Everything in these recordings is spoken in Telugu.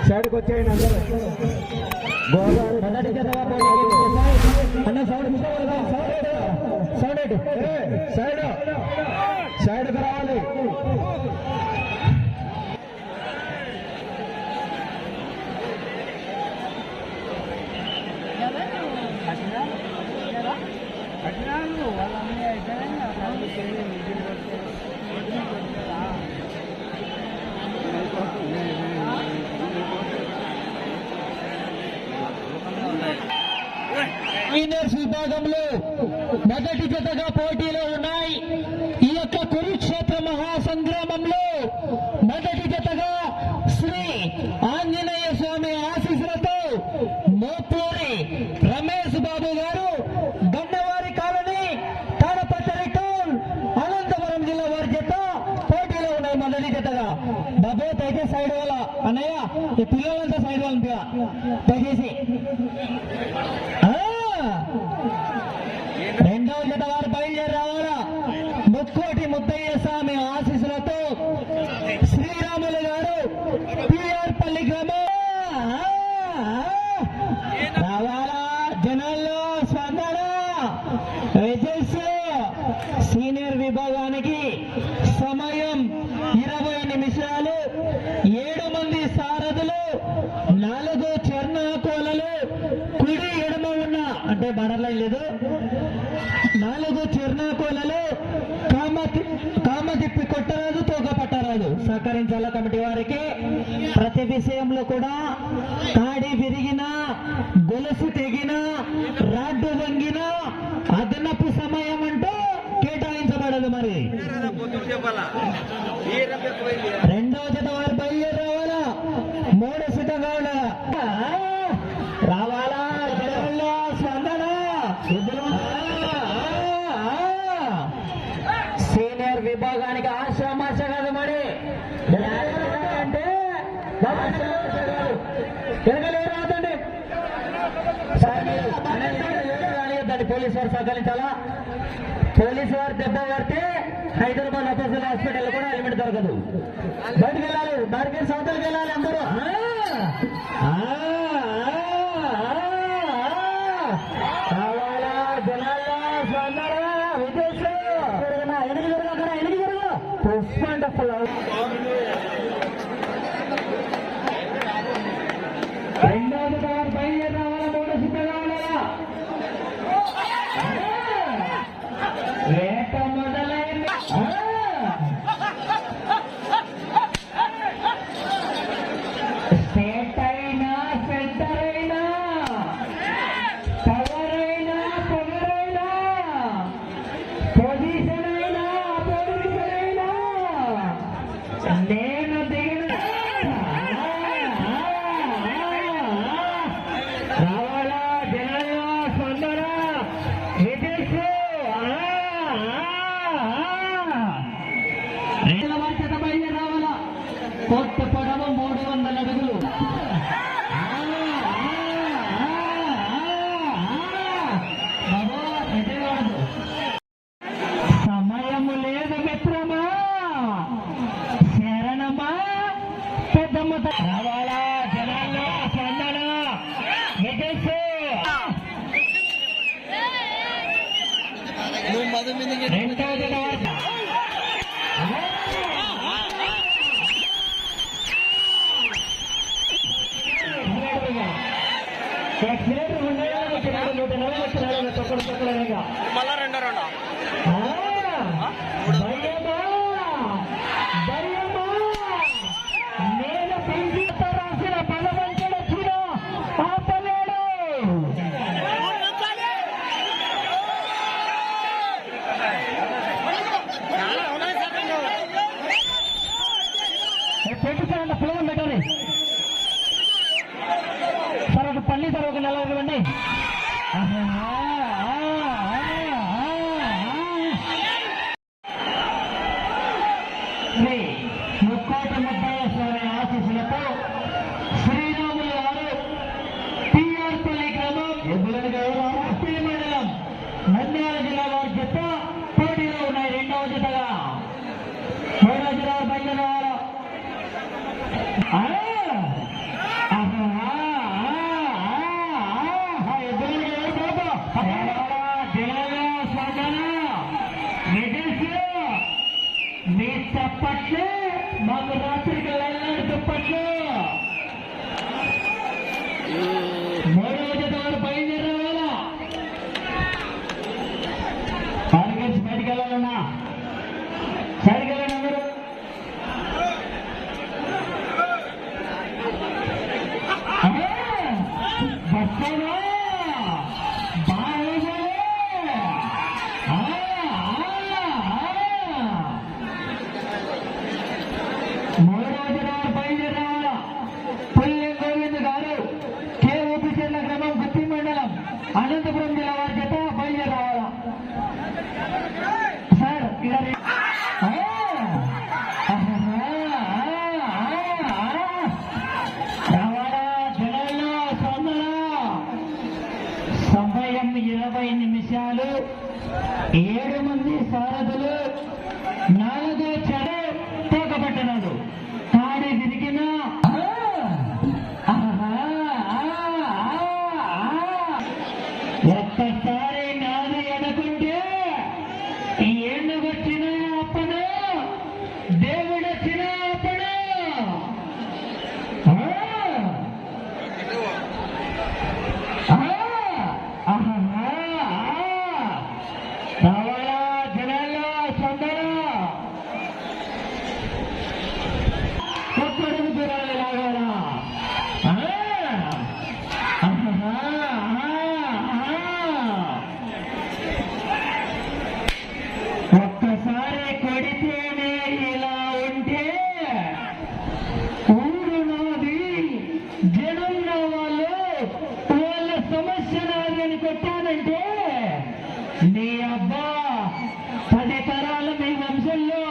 సైడ్కి వచ్చేయండి అందరూ. గోదావరి మొదటి జతగా అన్న సైడ్ సైడ్ సైడ్ సైడ్కి రావాలి. సీనియర్స్ విభాగంలో మొదటి జతగా పోటీలో ఉన్నాయి. ఈ యొక్క కురుక్షేత్ర మహాసంగ్రామంలో మొదటి జతగా శ్రీ ఆంజనేయ స్వామి ఆశీస్సులతో మోపూరి రమేష్ బాబు గారు, గన్నవారి కాలనీ, తాడపత్రి టౌన్, అనంతపురం జిల్లా వారి జత పోటీలో ఉన్నాయి. మొదటి జతగా బాబు దయచేసి సైడ్ వాళ్ళ అన్నయ్య, ఈ పిల్లలంతా సైడ్ వాళ్ళ దయచేసి. రెండవ జత వారు బయలుదేరి రావాలా. ముక్కోటి ముద్దయ్య స్వామి ఆశీస్సులతో శ్రీరాములు గారు, పిఆర్ పల్లి గ్రామం రావాలా. జనాల్లో స్పందన. సీనియర్ విభాగానికి సమయం 20 నిమిషాలు. 7 మంది సారథులు, 4 చెర్నాకోలలు, కుడి ఎడమ ఉన్న అంటే బడర్లైన్ లేదు, 4 చెర్నాకోలలు, కామదిప్పి కొట్టరాదు, తోక పట్టరాదు. సహకరించాల కమిటీ వారికి. ప్రతి విషయంలో కూడా కాడి విరిగినా, గొలుసు తెగినా, రాడ్డు వంగినా అదనపు సమయం అంటూ కేటాయించబడదు. మరి రెండవ జత వారు బయలుదేరి రావాలా. 3 సిద్ధంగా రావాలా. జనంలో స్పందన. సీనియర్ విభాగానికి ఆశ్రమాశ కాదు. మరి అంటే రాదండి. పోలీసు వారు సహకరించాలా. పోలీసు వారు దెబ్బ పడితే హైదరాబాద్ అపోజిట్ హాస్పిటల్ కూడా హెల్మెట్ దొరకదు. బయటకు వెళ్ళాలి, దానికి సౌతలకు వెళ్ళాలి అందరూ. కావాలా జనాల్లో స్పందన. ఎనికి జరగ ఎనికి జరగ పుష్పండఫుల్. రెండవది వారు బయలుదేరి రావాలా. 3 సిద్ధంగా ఉండాలా. వేట మొదలైంది. స్టేట్ అయినా, సెంటర్ అయినా, పవర్ అయినా, పొగరైనా, పొజిషన్ అయినా, పొజిషన్ అయినా నేను దిగిన రావాలా. జనాల్లో స్పందన. రావాలా. కొత్త పొడవు 300 అడుగులు. సమయము లేదు మిత్రమా, శరణమా, పెద్దమ్మ రావాలా. జనాల్లో స్పందన. రెండవ జత మళ్ళా రెండో నేను సంగీత రాసిన బలవంతుడు వచ్చిన ఆపలేడు. పెట్టించాలంటే పొలం పెట్టాలి సార్. ఒక పల్లి సార్, ఒక నెల ఇవ్వండి. ముక్కోటి ముద్దయ్య స్వామి ఆశీస్సులతో శ్రీరాములు గారు, పిఆర్ పల్లి గ్రామం, మండలం, నంద్యాల జిల్లా వారి జత పోటీలో ఉన్నాయి. రెండవ జతగా 3వ జత బయలుదేరారు. వస్తావా బాహుబలి మూడవ దినాలు బయలుదేరావాలా పుల్లె గోవింద్ గారు కేఓపిచెర్ల గ్రామం గుత్తి మండలం అనంతపురం జిల్లా వారి చేత బయలుదేరావాలా సార్ ఇలా సమయం 20 నిమిషాలు 7 మంది సారథులు 4 చెడ తోకబట్టినాడు తాడి తిరిగిన ఒక్కసారి నాది అనుకుంటే ఏళ్ళు వచ్చిన అప్పన దేవుడు వచ్చిన అప్పన ఒక్కసారి కొడితేనే ఇలా ఉంటే ఊరు నాది జనం వాళ్ళు వాళ్ళ సమస్య నాది అని కొట్టానంటే నీ అబ్బా 10 తరాలు మీ వంశంలో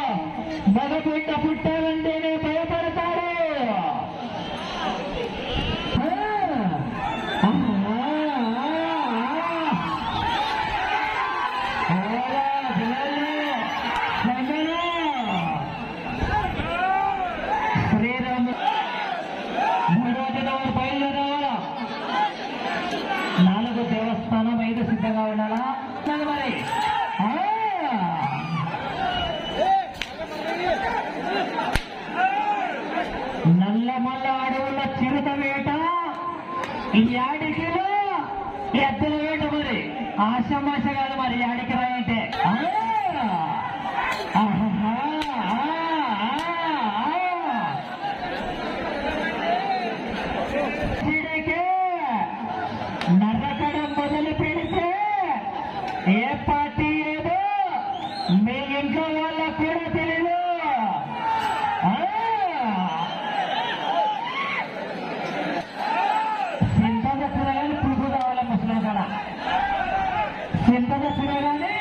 మగబిడ్డ పుట్టాలంటేనే భయపడతారు. శ్రీరాము 3వ దినం బయలుదేరావాలా 4 దేవస్థానం 5 సిద్ధంగా ఉండాలా మరి నల్లమల్ల అడవుల చిరుత వేట ఈ యాడికిలో ఎద్దుల వేట మరి ఆశమాష కాదు మరి యాడికి రాయంటే నరకడం మొదలు పెడితే ఏ పార్టీ ఏదో మీ ఇంట్లో వాళ్ళకు కూడా తెలియదు. సింతగా తిరగాలి పులుపు కావాలి ముసలి కాడ సింతగా తిరగాలి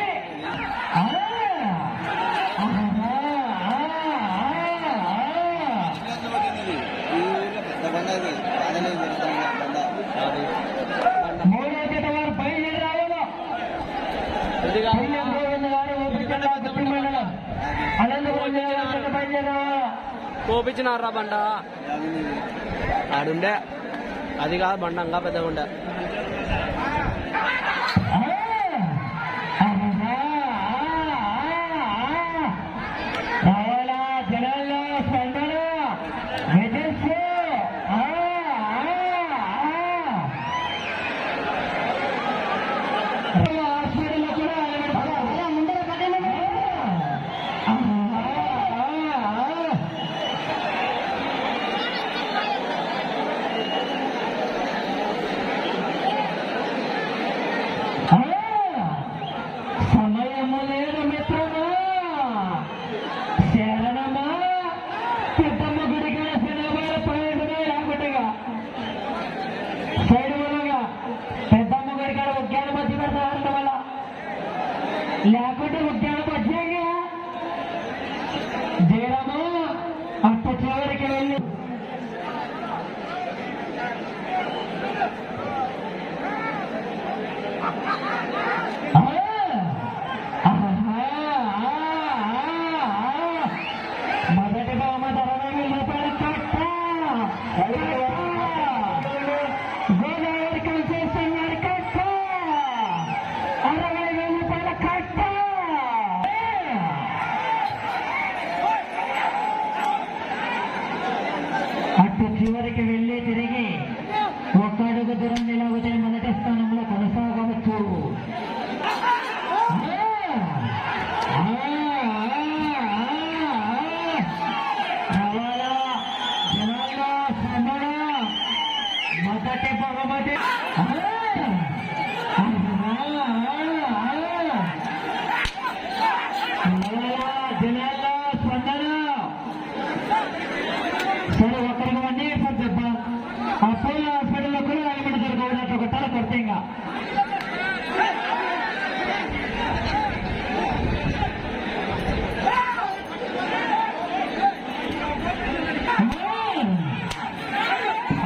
మూడో జత వారు బయలుదేరావాలో అనంతపురం జిల్లా బయలుదేరావాలా కోపించినారా బండ ఆడుండే అది కాదు బండ ఇంకా పెద్దగా ఉండే రావాలా జనాల్లో స్పందన విజయ్ హాస్పిటల్లో కూడా ముందర సమయము లేదు మిత్రమా శరణమా పెద్దమ్మ గుడికి సినిమాల ప్రయోజనం లేకుంటగా సైడ్ వల్లగా పెద్దమ్మ గుడికి ఉద్యాన మధ్య పెడతారు వల్ల లేకుంటే ఉద్యాన మధ్యగా జయరామా అట్ట చివరికి వెళ్ళి మొదటి బహుమతి 60,000 రూపాయలు కట్ట మొదటి బహుమతి జిల్లాలో స్పందన. సరే ఒకరికి అన్నీ సార్ చెప్ప అపోలో హాస్పిటల్లో కూడా అలిమెంట్ దొరకవునట్టు ఒకటారు కొత్తగా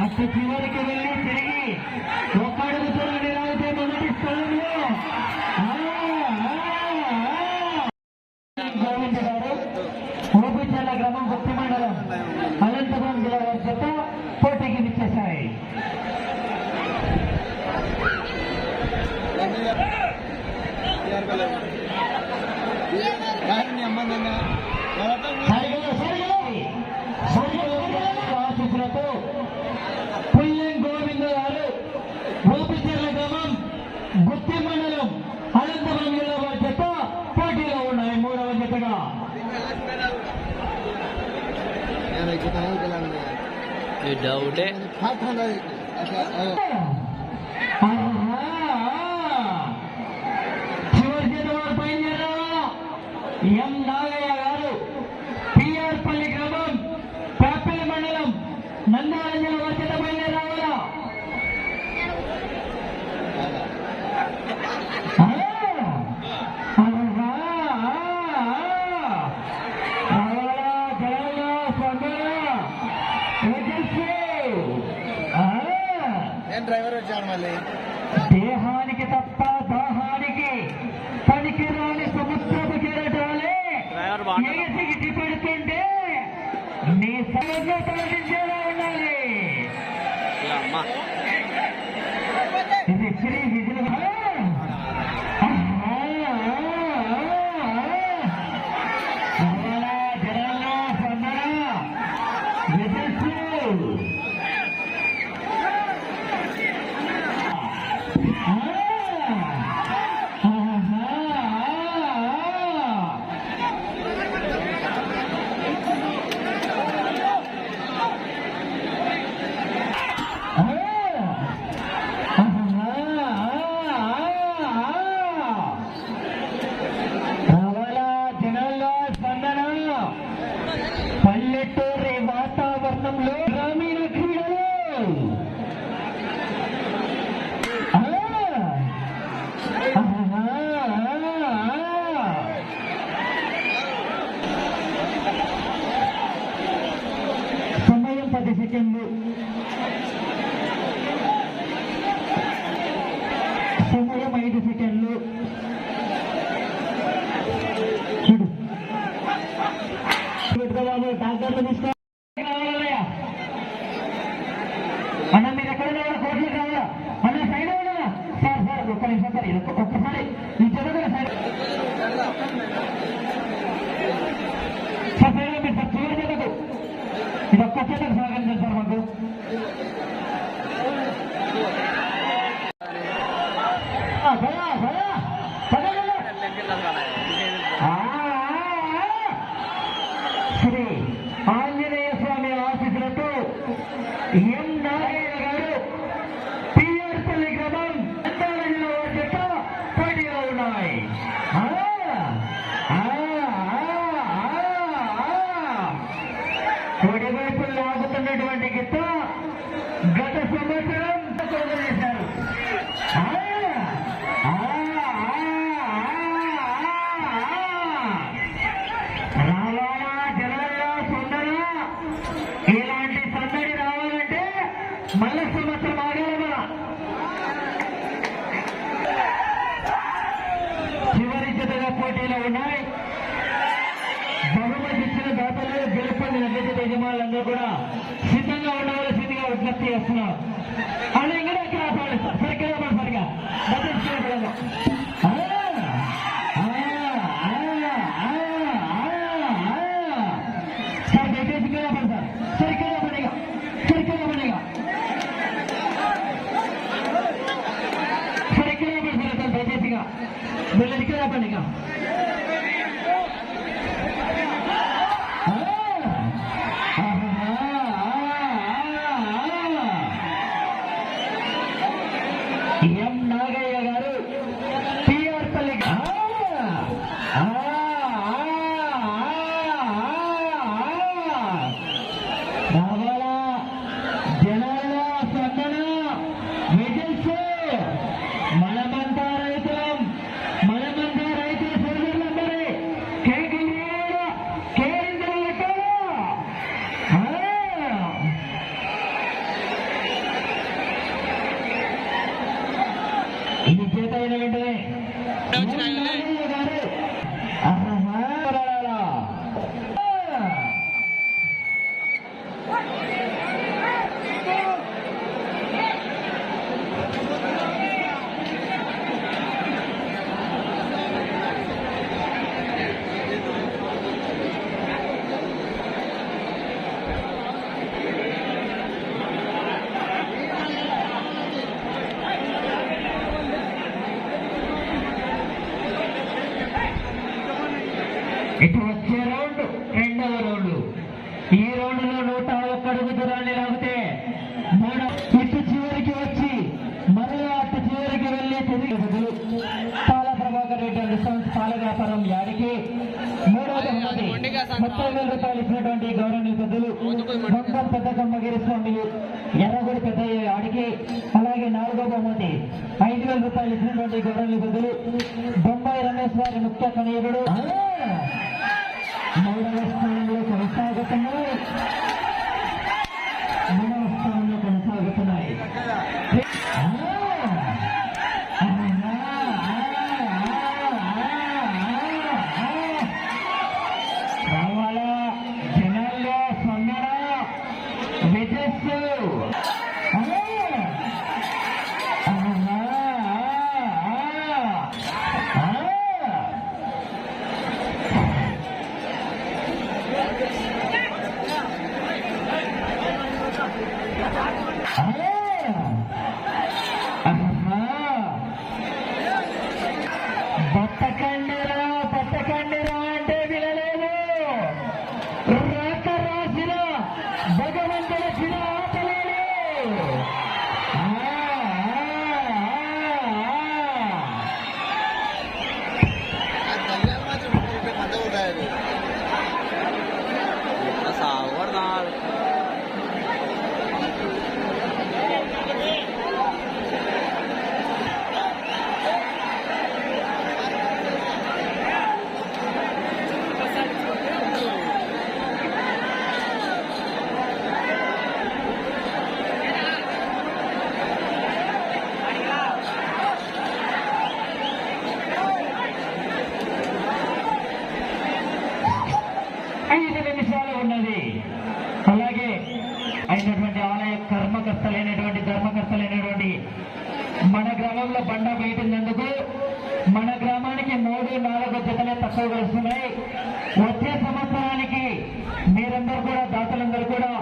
అటు చివరికి వెళ్ళి తిరిగి ఒక అడుగు తొలగి రాయితే మొదటి స్థలంలో గోవింద గారు ఓపిచర్ల గ్రామం గుప్తి మండలం అనంతపురం జిల్లా వారి చేత పోటీకి విచ్చేశాయి. ఆశీస్సులతో పుల్లం గోవింద గారు ఓపిచర్ల గ్రామం గుత్తి మండలం అనంతపురం జిల్లా వారి చేత పోటీలో ఉన్నాయి. మూడవ జతగా ఈ డౌటే చివరి చేత వారు బయలుదేరాలా. ఎం నాగయ్య గారు పిఆర్ పల్లి గ్రామం పేపల్లి మండలం నంద్యాల జిల్లా వారి చేత బయలుదేరాలా. డ్రైవర్ వచ్చాడు మళ్ళీ. దేహానికి తప్ప దాహానికి పనికిరాని సముద్రపు కెరటాలే ఎగిసికి తిపెడుతుంటే నీ సమస్య తొలగించేలా ఉండాలి. ఇది శ్రీ విజయ జనాల్లో స్పందన విజయశ్రీ పల్లెటూరి వాతావరణంలో గ్రామీణ క్రీడలు సమయం 10 సెకండ్లు. సమయం 5 సెకండ్లు. చూడు పెట్టుకోబాబు డాక్టర్లు తీసుకో అన్న. మీరు ఎక్కడ కోట్లు కావాలా అన్న? Side అవ్వడా sir? సార్ ఒక్క నిమిషం సార్, ఒక్కసారి ఈ జరుగుతున్న సైడ్ సార్. సైడ్ మీరు సార్ చివరి చేతకు ఇది ఒక్క చేతకు సహకరించండి సార్ మాకు. భయా భయా శ్రీ ఆంజనేయ స్వామి ఆశీస్సులతో ఎం నాగయ్య గారు పిఆర్ పల్లి గ్రామం నంద్యాల జిల్లా వారి చేత పోటీలో ఉన్నాయి. కుడివైపు లాగుతున్నటువంటి గిత్త గత సంవత్సరం చేశారు. ఇలాంటి సందడి రావాలంటే మళ్ళీ సంవత్సరం ఆగాలి. మన చివరి జతగా పోటీలో ఉన్నాయి. బహుమతి ఇచ్చిన దాతలు గెలుపొందినట్లయితే యజమానులందరూ కూడా సిద్ధంగా ఉండవలసిందిగా విజ్ఞప్తి చేస్తున్నారు. అది ఇంకా ఎక్కడ సరిగ్గా సరిగా సార్ దయచేసి ఇక్కడ సార్ సరిగ్గా పడిగా సరిగ్గా పడిగా సరిగ్గా పడతారు సార్. దయచేసిగా వీళ్ళు ఇక్కడ పడిగా నాగయ్య గారు. ఆహా. ఇటు వచ్చే రౌండ్ రెండవ రౌండ్. ఈ రౌండ్ లో 101 అడుగు దూరాన్ని లాగితే ఇటు చివరికి వచ్చి మరలా అటు చివరికి వెళ్ళి తిరిగి పాల ప్రభాకర్ రెడ్డి అండ్ సన్స్ పాల వ్యాపారం యాడికి మూడవ బహుమతి 30,000 రూపాయలు ఇచ్చినటువంటి గౌరవనీయ పెద్దలు బంగం పెద్దకమ్మగిరి స్వామి ఎర్రగుడి పెద్దయ్య యాడికి. అలాగే నాలుగో బహుమతి 5,000 రూపాయలు ఇచ్చినటువంటి గౌరవనీయ పెద్దలు బొంబాయి రమేష్ వారి ముఖ్య కనీయుడు మూడవ స్థానంలో కొనసాగుతున్నాయి. మూడవ స్థానంలో కొనసాగుతున్నాయి. రావాలా జనాల్లో సొన్నడ విజస్సు. బతకండిరా అంటే వినలేదు. రాత రాసిన భగవంతుల చిర ఆటలేదు. ఉన్నది. అలాగే అయినటువంటి ఆలయ ధర్మకర్తలైనటువంటి మన గ్రామంలో బండ వేయటినందుకు మన గ్రామానికి 3-4 జతలే తక్కువ వస్తున్నాయి. వచ్చే సంవత్సరానికి మీరందరూ కూడా దాతలందరూ కూడా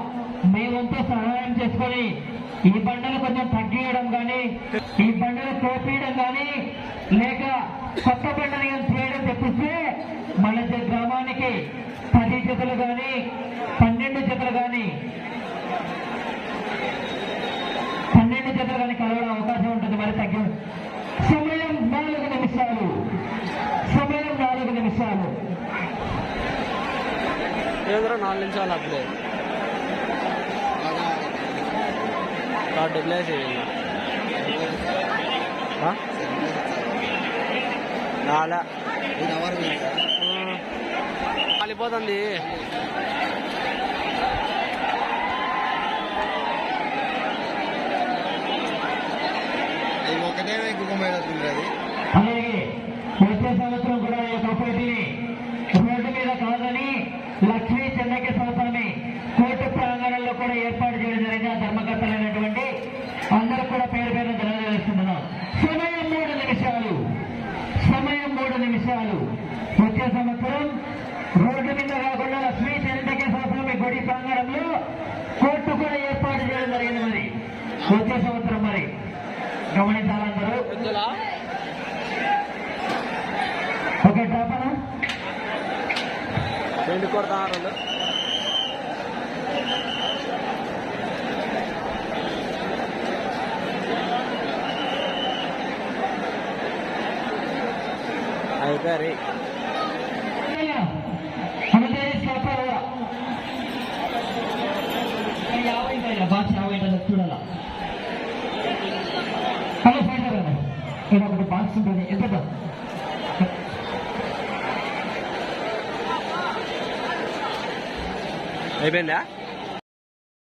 మీ వంతు సహాయం చేసుకొని ఈ బండలు కొంచెం తగ్గియడం కానీ ఈ బండలు తోపియడం కానీ లేక కొత్త బండలు చేయడం తెప్పిస్తే మన గ్రామానికి 10 జతలు కానీ 12 జతలు కానీ కలవడం అవకాశం ఉంటుంది. మరి తగ్గి సమయం 4 నిమిషాలు. సమయం 4 నిమిషాలు. 4 నిమిషాలు అప్పుడే కాలిపోతుంది. ఒకటే గుమ్మేస్తుంది అది. అలాగే వచ్చే సంవత్సరం కూడా ఈ పోటీని రోడ్డు మీద కాదని లక్ష్మీ చెన్నకేశ్వర స్వామి కోర్టు ప్రాంగణంలో కూడా ఏర్పాటు చేయడం జరిగిన ధర్మకర్తలైనటువంటి అందరూ కూడా పేరు పేరు తెలియజేస్తున్నాం. సమయం 3 నిమిషాలు. సమయం 3 నిమిషాలు. వచ్చే సంవత్సరం రోడ్డు మీద కాకుండా లక్ష్మీ చెన్నకేశ్వర స్వామి గుడి ప్రాంగణంలో కోర్టు కూడా ఏర్పాటు చేయడం జరిగింది. మరి వచ్చే సంవత్సరం మరి గమనించాలందరూ. ఓకే టాపనా రెండు కొడతారు. అయిపోయారు చూడాలా. హలో ఫైటర్ ఇక్కడ ఒకటి బాక్స్ ఉంటుంది. ఎంత అయిపోయిందా?